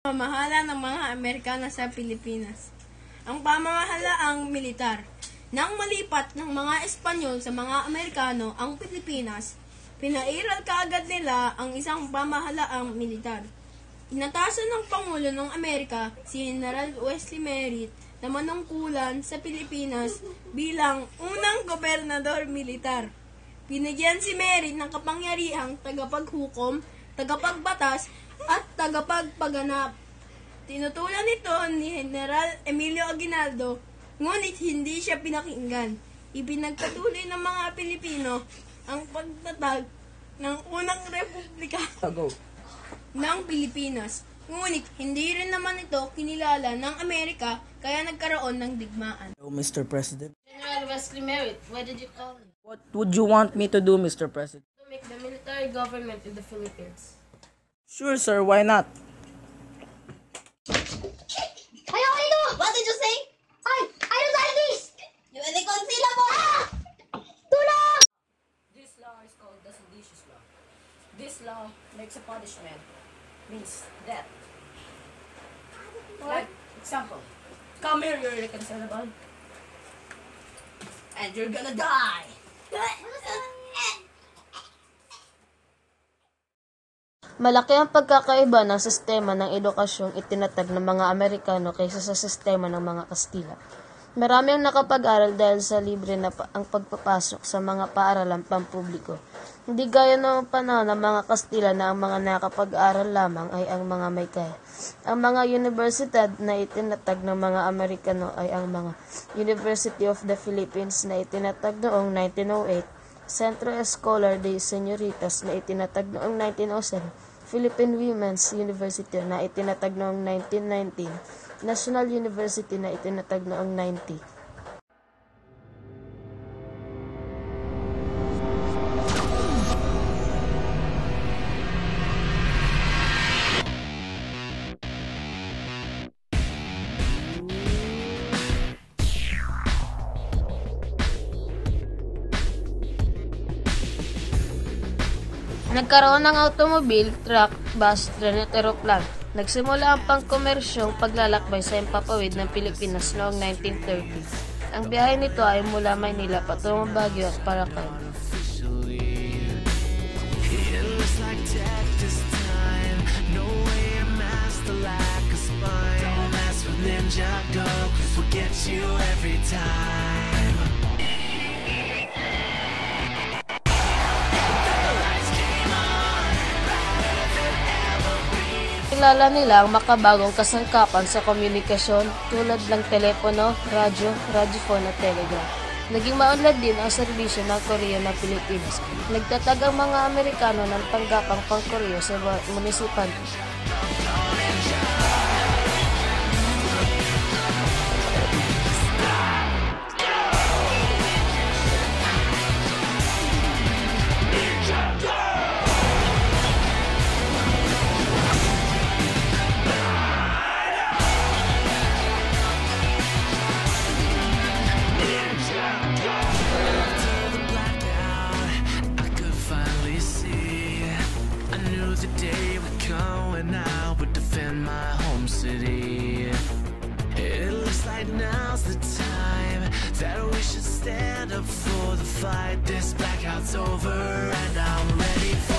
Pamamahala ng mga Amerikano sa Pilipinas. Ang pamamahalaang militar. Nang malipat ng mga Espanyol sa mga Amerikano ang Pilipinas, pinairal kaagad nila ang isang pamahalaang militar. Inatasan ng Pangulo ng Amerika si General Wesley Merritt na manungkulan sa Pilipinas bilang unang gobernador militar. Binigyan si Merritt ng kapangyarihang tagapaghukom, tagapagbatas, at tagapagpaganap. Tinutulan ito ni General Emilio Aguinaldo, ngunit hindi siya pinakinggan. Ipinagpatuloy ng mga Pilipino ang pagtatag ng unang republika ng Pilipinas. Ngunit hindi rin naman ito kinilala ng Amerika, kaya nagkaroon ng digmaan. Hello, Mr. President. General Wesley Merritt, why did you call me? What would you want me to do, Mr. President? To make the military government in the Philippines. Sure, sir. Why not? What did you say? I don't like this! You irreconcilable! Tulong! This law is called the seditious law. This law makes a punishment, means death. Like, example, come here, you're irreconcilable. And you're gonna die! Malaki ang pagkakaiba ng sistema ng edukasyong itinatag ng mga Amerikano kaysa sa sistema ng mga Kastila. Marami ang nakapag-aral dahil sa libre na ang pagpapasok sa mga paaralang pampubliko. Hindi gaya noong panahon ng mga Kastila na ang mga nakapag-aral lamang ay ang mga may kaya. Ang mga universidad na itinatag ng mga Amerikano ay ang mga University of the Philippines na itinatag noong 1908, Centro Escolar de Señoritas na itinatag noong 1907, Philippine Women's University na itinatag noong 1919, National University na itinatag noong 90. Nagkaroon ng automobil, truck, bus, tren at aeroplan. Nagsimula ang pangkomersyong paglalakbay sa himpapawid ng Pilipinas noong 1930. Ang biyahe nito ay mula Maynila patungong Baguio at Paracay. Kilala nila ang makabagong kasangkapan sa komunikasyon tulad ng telepono, radyo, radyophone at telegraph. Naging maunlad din ang serbisyo ng Koreo ng Pilipinas. Nagtatag ang mga Amerikano ng tanggapang pang-Koreo sa munisipal. The day would come when I would defend my home city. It looks like now's the time that we should stand up for the fight. This blackout's over and I'm ready for